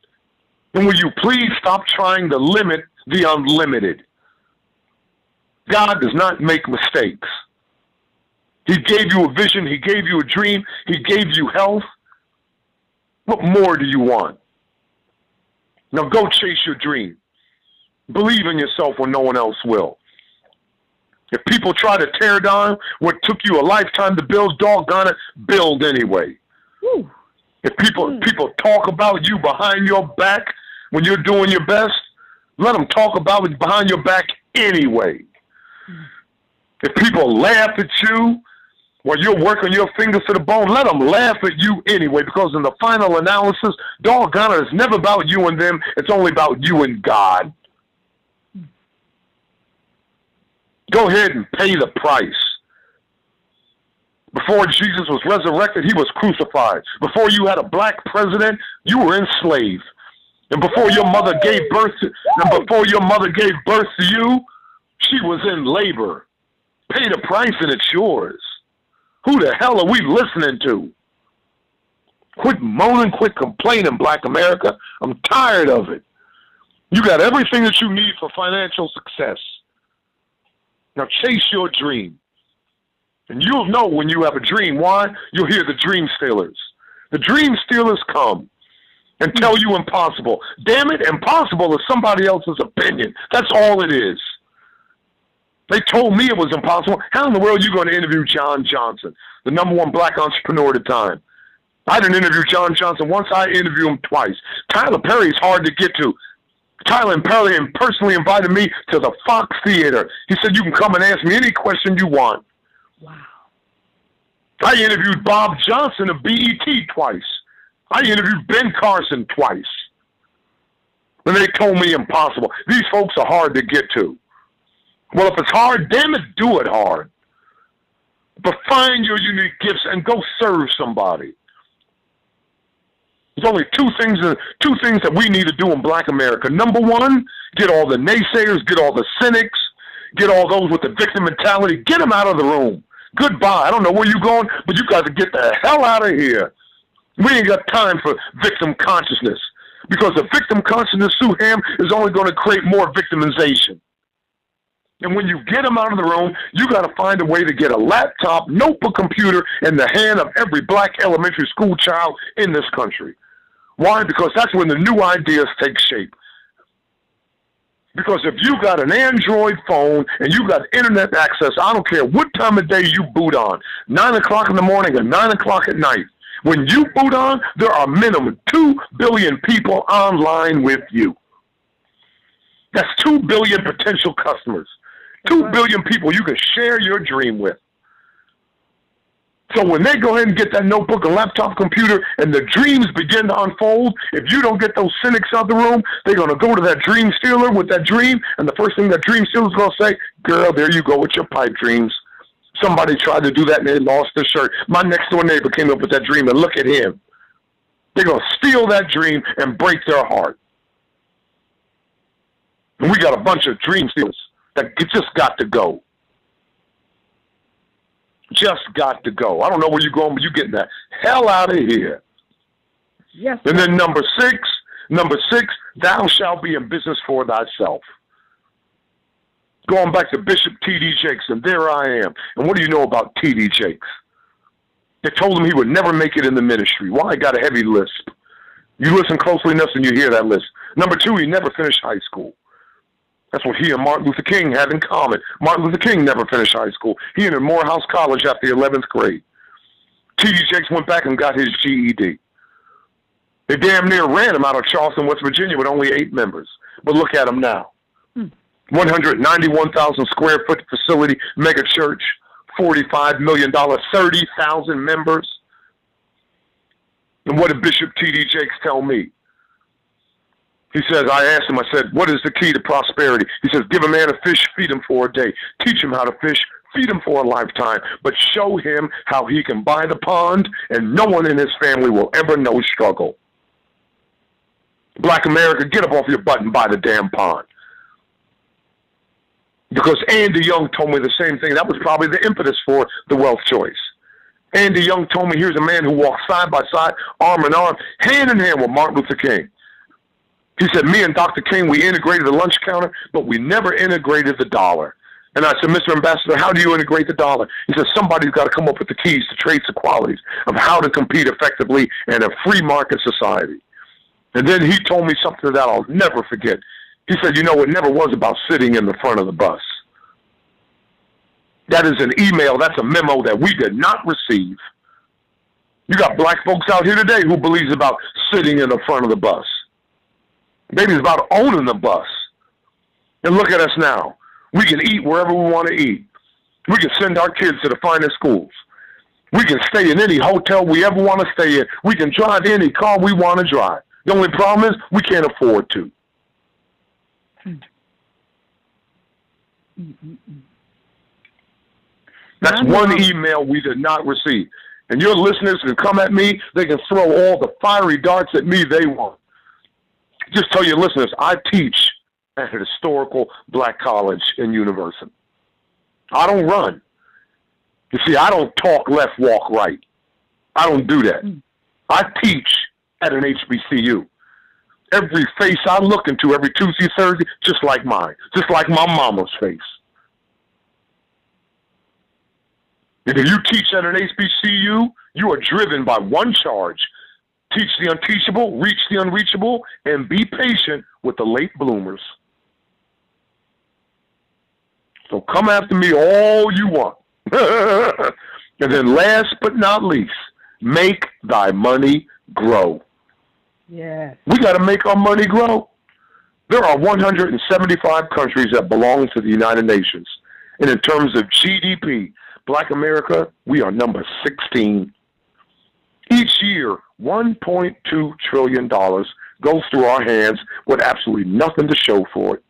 And will you please stop trying to limit the unlimited? God does not make mistakes. He gave you a vision. He gave you a dream. He gave you health. What more do you want? Now go chase your dream. Believe in yourself when no one else will. If people try to tear down what took you a lifetime to build, doggone it, build anyway. Woo. If people talk about you behind your back when you're doing your best, let them talk about it behind your back anyway. If people laugh at you while you're working your fingers to the bone, let them laugh at you anyway, because in the final analysis, doggone it, it's never about you and them. It's only about you and God. Go ahead and pay the price. Before Jesus was resurrected, he was crucified. Before you had a black president, you were enslaved. And before your mother gave birth to you, she was in labor. Pay the price and it's yours. Who the hell are we listening to? Quit moaning, quit complaining, Black America. I'm tired of it. You got everything that you need for financial success. Now chase your dream. And you'll know when you have a dream. Why? You'll hear the dream stealers. The dream stealers come and tell you impossible. Damn it, impossible is somebody else's opinion. That's all it is. They told me it was impossible. How in the world are you going to interview John Johnson, the #1 black entrepreneur at the time? I didn't interview John Johnson once. I interviewed him twice. Tyler Perry's hard to get to. Tyler Perry personally invited me to the Fox Theater. He said, you can come and ask me any question you want. Wow. I interviewed Bob Johnson of BET twice. I interviewed Ben Carson twice. And they told me impossible. These folks are hard to get to. Well, if it's hard, damn it, do it hard. But find your unique gifts and go serve somebody. There's only two things that we need to do in Black America. Number one, get all the naysayers, get all the cynics, get all those with the victim mentality, get them out of the room. Goodbye. I don't know where you're going, but you got to get the hell out of here. We ain't got time for victim consciousness, because the victim consciousness, Suham, is only going to create more victimization. And when you get them out of the room, you got to find a way to get a laptop, notebook, computer in the hand of every black elementary school child in this country. Why? Because that's when the new ideas take shape. Because if you got an Android phone and you got internet access, I don't care what time of day you boot on, 9 o'clock in the morning or 9 o'clock at night, when you boot on, there are minimum 2 billion people online with you. That's 2 billion potential customers. 2 billion people you can share your dream with. So when they go ahead and get that notebook, a laptop, computer, and the dreams begin to unfold, if you don't get those cynics out of the room, they're going to go to that dream stealer with that dream, and the first thing that dream stealer is going to say, girl, there you go with your pipe dreams. Somebody tried to do that and they lost their shirt. My next door neighbor came up with that dream, and look at him. They're going to steal that dream and break their heart. And we got a bunch of dream stealers that just got to go. Just got to go. I don't know where you're going, but you're getting the hell out of here. Yes. And then number six, thou shalt be in business for thyself. Going back to Bishop T.D. Jakes, and there I am. And what do you know about T.D. Jakes? They told him he would never make it in the ministry. Why? He got a heavy lisp. You listen closely enough and you hear that lisp. Number two, he never finished high school. That's what he and Martin Luther King had in common. Martin Luther King never finished high school. He entered Morehouse College after the 11th grade. T.D. Jakes went back and got his GED. They damn near ran him out of Charleston, West Virginia with only 8 members. But look at him now. 191,000 square foot facility, mega church, $45 million, 30,000 members. And what did Bishop T.D. Jakes tell me? He says, I asked him, I said, what is the key to prosperity? He says, give a man a fish, feed him for a day. Teach him how to fish, feed him for a lifetime. But show him how he can buy the pond, and no one in his family will ever know struggle. Black America, get up off your butt and buy the damn pond. Because Andy Young told me the same thing. That was probably the impetus for the wealth choice. Andy Young told me here's a man who walks side by side, arm in arm, hand in hand with Martin Luther King. He said, me and Dr. King, we integrated the lunch counter, but we never integrated the dollar. And I said, Mr. Ambassador, how do you integrate the dollar? He said, somebody's got to come up with the keys to trace the qualities of how to compete effectively in a free market society. And then he told me something that I'll never forget. He said, you know, it never was about sitting in the front of the bus. That is an email, that's a memo that we did not receive. You got black folks out here today who believes about sitting in the front of the bus. Maybe it's about owning the bus. And look at us now. We can eat wherever we want to eat. We can send our kids to the finest schools. We can stay in any hotel we ever want to stay in. We can drive any car we want to drive. The only problem is we can't afford to. That's one email we did not receive. And your listeners can come at me. They can throw all the fiery darts at me they want. Just tell your listeners, I teach at a historical black college and university. I don't run. You see, I don't talk left, walk right. I don't do that. I teach at an HBCU. Every face I look into every Tuesday, Thursday, just like mine, just like my mama's face. If you teach at an HBCU, you are driven by one charge. Teach the unteachable, reach the unreachable, and be patient with the late bloomers. So come after me all you want. And then last but not least, make thy money grow. Yes. We got to make our money grow. There are 175 countries that belong to the United Nations. And in terms of GDP, Black America, we are number 16. Each year, $1.2 trillion goes through our hands with absolutely nothing to show for it.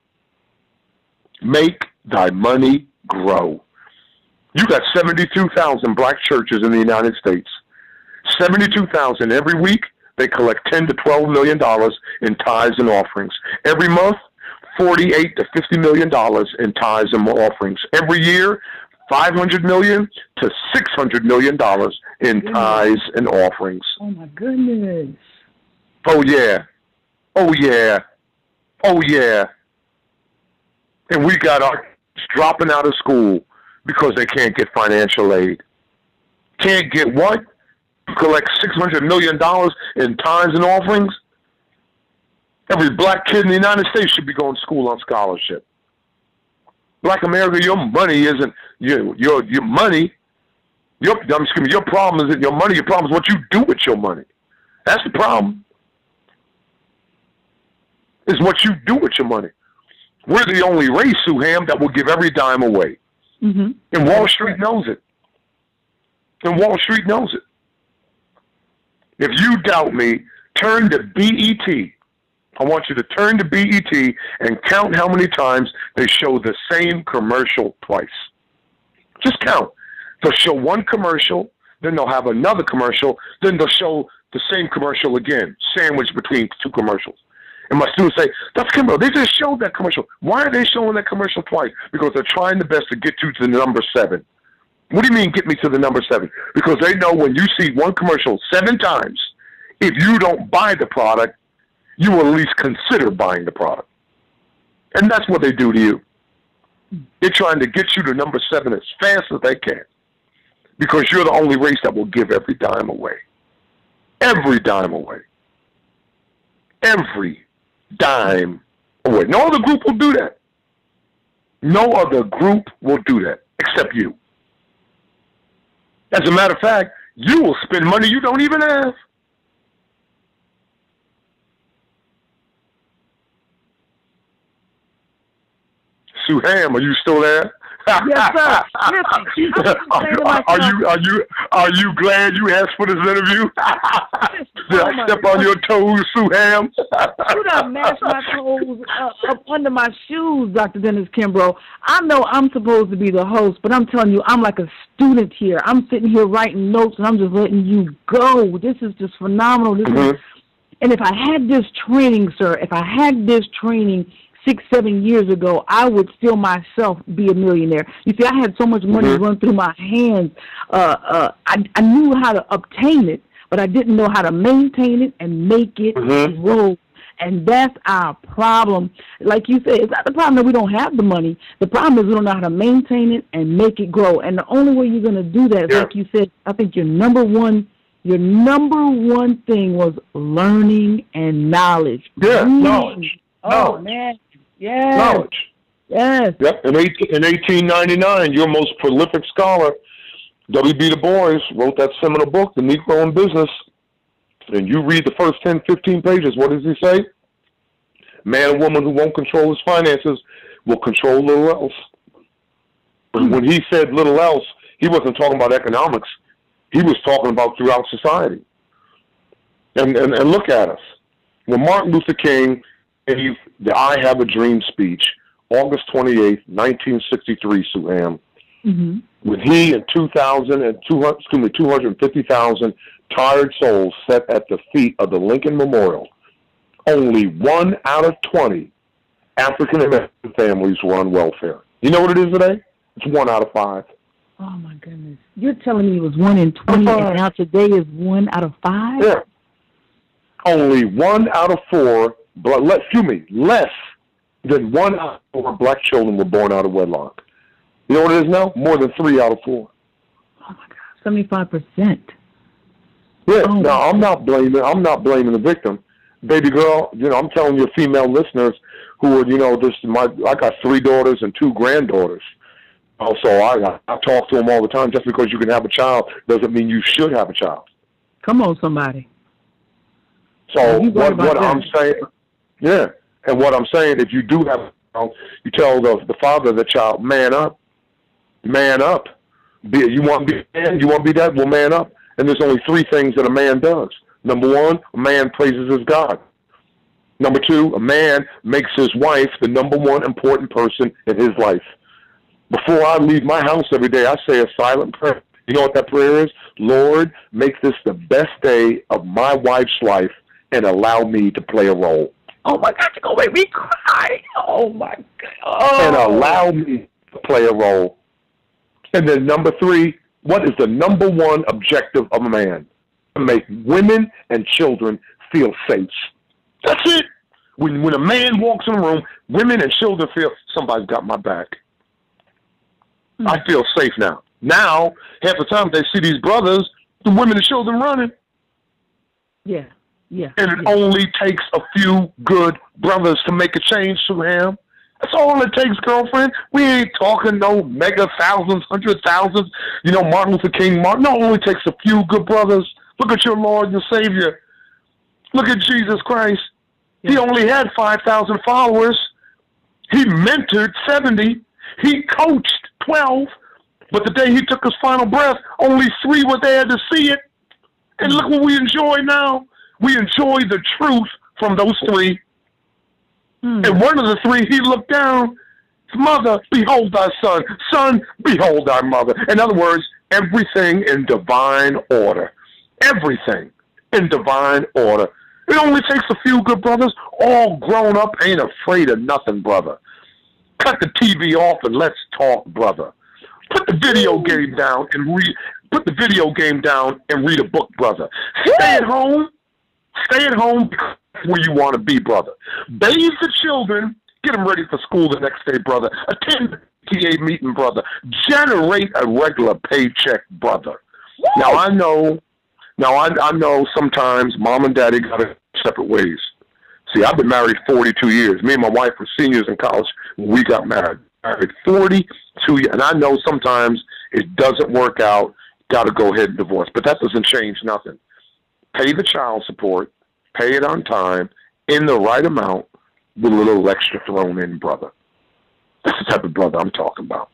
Make thy money grow. You got 72,000 black churches in the United States. 72,000 every week. They collect $10 to $12 million in tithes and offerings. Every month, $48 to $50 million in tithes and offerings. Every year, $500 million to $600 million in tithes and offerings. Oh my goodness! Oh yeah, oh yeah, oh yeah. And we got our kids dropping out of school because they can't get financial aid. Can't get what? Collect $600 million in tithes and offerings. Every black kid in the United States should be going to school on scholarship. Black America, your money isn't your money. Your problem isn't your money. Your problem is what you do with your money. That's the problem. Is what you do with your money. We're the only race, Suham, that will give every dime away. Mm-hmm. And Wall Street knows it. And Wall Street knows it. If you doubt me, turn to BET. I want you to turn to BET and count how many times they show the same commercial twice. Just count. They'll show one commercial, then they'll have another commercial, then they'll show the same commercial again, sandwiched between two commercials. And my students say, Dr. Kimbro, they just showed that commercial. Why are they showing that commercial twice? Because they're trying the best to get you to the number 7. What do you mean get me to the number 7? Because they know when you see one commercial 7 times, if you don't buy the product, you will at least consider buying the product. And that's what they do to you. They're trying to get you to number 7 as fast as they can. because you're the only race that will give every dime away. Every dime away. Every dime away. No other group will do that. No other group will do that except you. As a matter of fact, you will spend money you don't even have. Sue Ham, are you still there? Yes, sir. Are you glad you asked for this interview? Did I step on your toes, Sue Ham? You done mashed my toes up under my shoes, Dr. Dennis Kimbrell. I know I'm supposed to be the host, but I'm telling you, I'm like a student here. I'm sitting here writing notes, and I'm just letting you go. This is just phenomenal. And if I had this training, sir, if I had this training 6-7 years ago, I would still myself be a millionaire. You see, I had so much money run through my hands. I knew how to obtain it, but I didn't know how to maintain it and make it grow. And that's our problem. Like you said, it's not the problem that we don't have the money. The problem is we don't know how to maintain it and make it grow. And the only way you're going to do that, like you said, I think your number one thing was learning and knowledge. Yeah, knowledge. Oh, man. Yes. Knowledge. Yes. Yep. In 1899, your most prolific scholar, W.B. Du Bois, wrote that seminal book, The Negro in Business. And you read the first 10, 15 pages. What does he say? Man or woman who won't control his finances will control little else. When he said little else, he wasn't talking about economics. He was talking about throughout society. And look at us. When Martin Luther King gave the I Have a Dream speech, August 28th, 1963, Sue Ham, when he and 250,000 tired souls sat at the feet of the Lincoln Memorial, only 1 out of 20 African-American families were on welfare. You know what it is today? It's 1 out of 5. Oh, my goodness. You're telling me it was 1 in 20, and now today is 1 out of 5? Yeah. Only 1 out of 4, less than 1 out of 4 black children were born out of wedlock. You know what it is now? More than 3 out of 4. Oh, my God. 75%. Yeah. Oh, now, I'm not blaming the victim. Baby girl, I'm telling your female listeners who are, I got 3 daughters and 2 granddaughters. So I talk to them all the time. Just because you can have a child doesn't mean you should have a child. Come on, somebody. So what I'm saying, and what I'm saying, if you do have a child, you tell the father of the child, man up. You want to be a man? You want to be that? Well, man up. And there's only 3 things that a man does. Number 1, a man praises his God. Number 2, a man makes his wife the number 1 important person in his life. Before I leave my house every day, I say a silent prayer. You know what that prayer is? Lord, make this the best day of my wife's life and allow me to play a role. Oh, my God, you're going to make me cry. Oh, my God. Oh. And allow me to play a role. And then number 3, what is the number 1 objective of a man? To make women and children feel safe. That's it. When a man walks in a room, women and children feel somebody's got my back. I feel safe now. Now, half the time they see these brothers, the women and children running. Yeah. And it only takes a few good brothers to make a change, Sue Ham. That's all it takes, girlfriend. We ain't talking no mega thousands, 100,000. Martin Luther King. No, it only takes a few good brothers. Look at your Lord and Savior. Look at Jesus Christ. Yeah. He only had 5,000 followers. He mentored 70. He coached 12. But the day he took his final breath, only 3 were there to see it. And look what we enjoy now. We enjoy the truth from those 3. And one of the 3, he looked down. Mother, behold thy son. Son, behold thy mother. In other words, everything in divine order. Everything in divine order. It only takes a few good brothers, all grown up, ain't afraid of nothing, brother. Cut the TV off and let's talk, brother. Put the video game down and read. Put the video game down and read a book, brother. Stay at home. Stay at home where you want to be, brother. Bathe the children. Get them ready for school the next day, brother. Attend PTA meeting, brother. Generate a regular paycheck, brother. Woo! Now I know sometimes mom and daddy got it separate ways. See, I've been married 42 years. Me and my wife were seniors in college when we got married. Married 42 years. And I know sometimes it doesn't work out. Got to go ahead and divorce. But that doesn't change nothing. Pay the child support. Pay it on time in the right amount with a little extra thrown in, brother. That's the type of brother I'm talking about.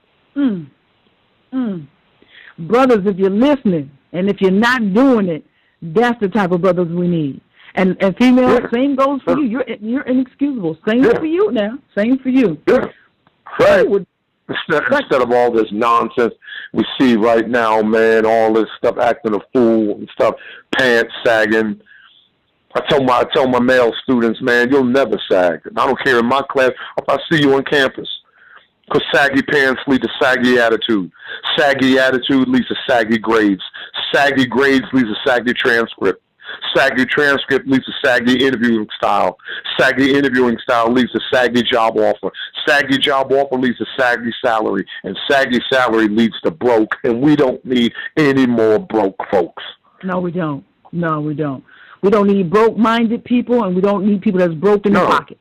Brothers, if you're listening, and if you're not doing it, that's the type of brothers we need. And females, same goes for you. You're inexcusable. Same for you now. Same for you. Yeah. Right. Instead of all this nonsense we see right now, man, all this stuff, acting a fool and stuff, pants sagging. I tell my male students, man, you'll never sag. I don't care in my class if I see you on campus. Because saggy pants lead to saggy attitude. Saggy attitude leads to saggy grades. Saggy grades leads to saggy transcript. Saggy transcript leads to saggy interviewing style. Saggy interviewing style leads to saggy job offer. Saggy job offer leads to saggy salary. And saggy salary leads to broke. And we don't need any more broke folks. No, we don't. No, we don't. We don't need broke-minded people, and we don't need people that's broke in the pocket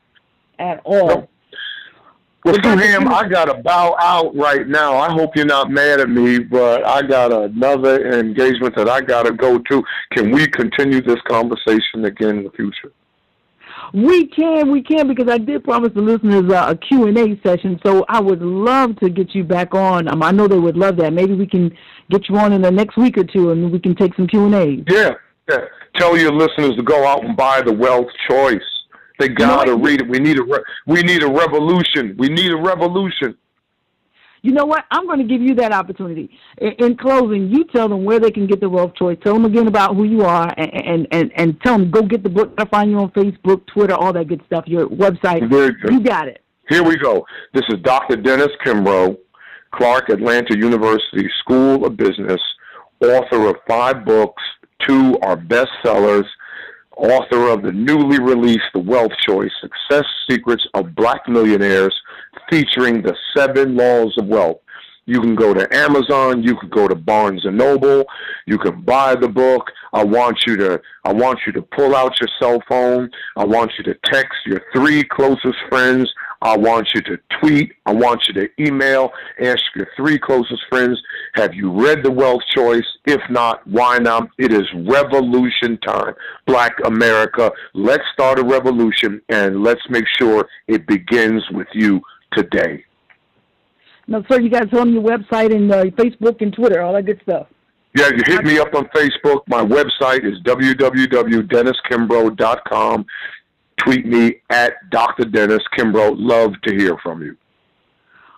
at all. No. Well, Suham, I got to bow out right now. I hope you're not mad at me, but I got another engagement that I got to go to. Can we continue this conversation again in the future? We can, because I did promise the listeners a Q&A session, so I would love to get you back on. I know they would love that. Maybe we can get you on in the next week or two, and we can take some Q&As. Yeah. Tell your listeners to go out and buy The Wealth Choice. They gotta read it. We need a revolution. We need a revolution. You know what? I'm going to give you that opportunity. In closing, you tell them where they can get The Wealth Choice. Tell them again about who you are, and tell them go get the book. They'll find you on Facebook, Twitter, all that good stuff. Your website. Very good. You got it. Here we go. This is Dr. Dennis Kimbrell, Clark Atlanta University School of Business, author of 5 books. 2 are bestsellers, author of the newly released The Wealth Choice, Success Secrets of Black Millionaires, featuring the 7 Laws of Wealth. You can go to Amazon, you can go to Barnes & Noble, you can buy the book. I want you to pull out your cell phone. I want you to text your 3 closest friends. I want you to tweet. I want you to email. Ask your 3 closest friends, have you read The Wealth Choice? If not, why not? It is revolution time. Black America, let's start a revolution, and let's make sure it begins with you today. Now, sir, you guys on your website and Facebook and Twitter, all that good stuff. Yeah, you hit me up on Facebook. My website is www.denniskimbro.com. Tweet me at Dr. Dennis Kimbrell. Love to hear from you.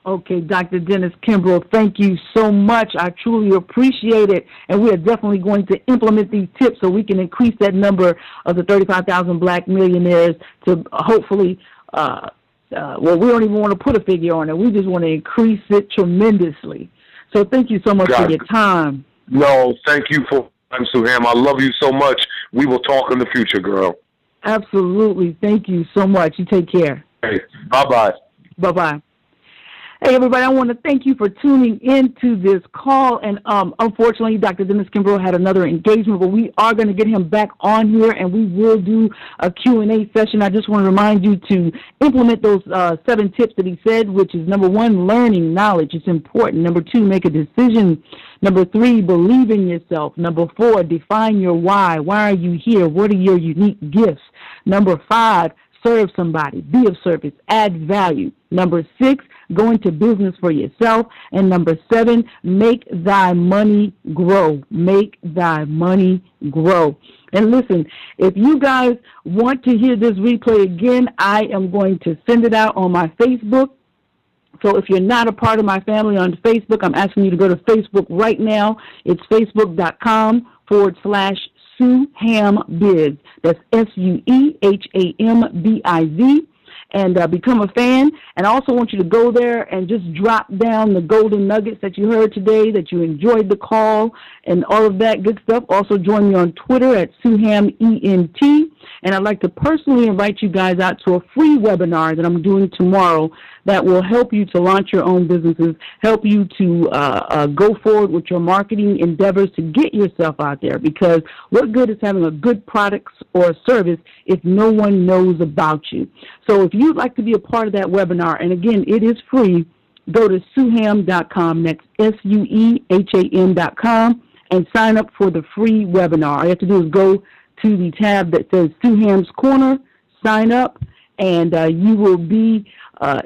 Okay, Dr. Dennis Kimbrell, thank you so much. I truly appreciate it. And we are definitely going to implement these tips so we can increase that number of the 35,000 black millionaires to hopefully, well, we don't even want to put a figure on it. We just want to increase it tremendously. So thank you so much for your time. No, thank you for time, Suham. I love you so much. We will talk in the future, girl. Absolutely. Thank you so much. You take care. Hey, bye-bye. Bye-bye. Hey, everybody, I want to thank you for tuning in to this call. And unfortunately, Dr. Dennis Kimbrell had another engagement, but we are going to get him back on here, and we will do a Q&A session. I just want to remind you to implement those 7 tips that he said, which is, number 1, learning knowledge. It's important. Number 2, make a decision. Number 3, believe in yourself. Number 4, define your why. Why are you here? What are your unique gifts? Number 5, serve somebody. Be of service. Add value. Number 6, go into business for yourself. And number 7, make thy money grow. Make thy money grow. And listen, if you guys want to hear this replay again, I am going to send it out on my Facebook. So if you're not a part of my family on Facebook, I'm asking you to go to Facebook right now. It's facebook.com/SueHamBiz. That's SueHamBiz. And become a fan. And I also want you to go there and just drop down the golden nuggets that you heard today, that you enjoyed the call and all of that good stuff. Also join me on Twitter at SueHamENT. And I'd like to personally invite you guys out to a free webinar that I'm doing tomorrow that will help you to launch your own businesses, help you to go forward with your marketing endeavors to get yourself out there, because what good is having a good product or a service if no one knows about you? So if you'd like to be a part of that webinar, and again, it is free, go to sueham.com, that's SUEHAM.com, and sign up for the free webinar. All you have to do is go to the tab that says Sue Ham's Corner, sign up, and you will be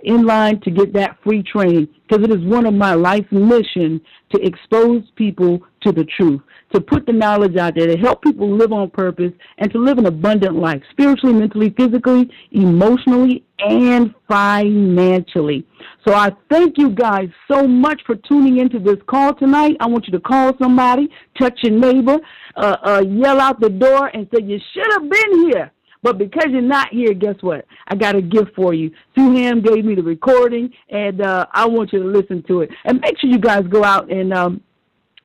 in line to get that free training, because it is one of my life mission to expose people to the truth, to put the knowledge out there, to help people live on purpose and to live an abundant life, spiritually, mentally, physically, emotionally, and financially. So I thank you guys so much for tuning into this call tonight. I want you to call somebody, touch your neighbor, yell out the door and say, you should have been here. But because you're not here, guess what? I got a gift for you. Sue Ham gave me the recording, and I want you to listen to it. And make sure you guys go out and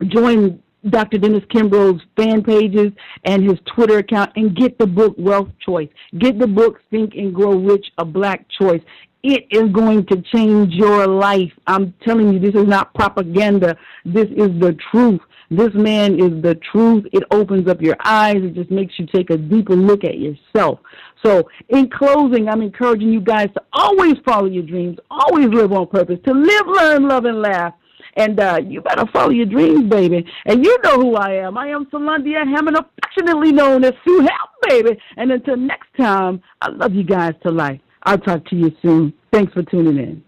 join Dr. Dennis Kimbrell's fan pages and his Twitter account and get the book Wealth Choice. Get the book Think and Grow Rich, A Black Choice. It is going to change your life. I'm telling you, this is not propaganda. This is the truth. This man is the truth. It opens up your eyes. It just makes you take a deeper look at yourself. So in closing, I'm encouraging you guys to always follow your dreams, always live on purpose, to live, learn, love, and laugh. And you better follow your dreams, baby. And you know who I am. I am Sulondia Hammond, affectionately known as Sue Ham, baby. And until next time, I love you guys to life. I'll talk to you soon. Thanks for tuning in.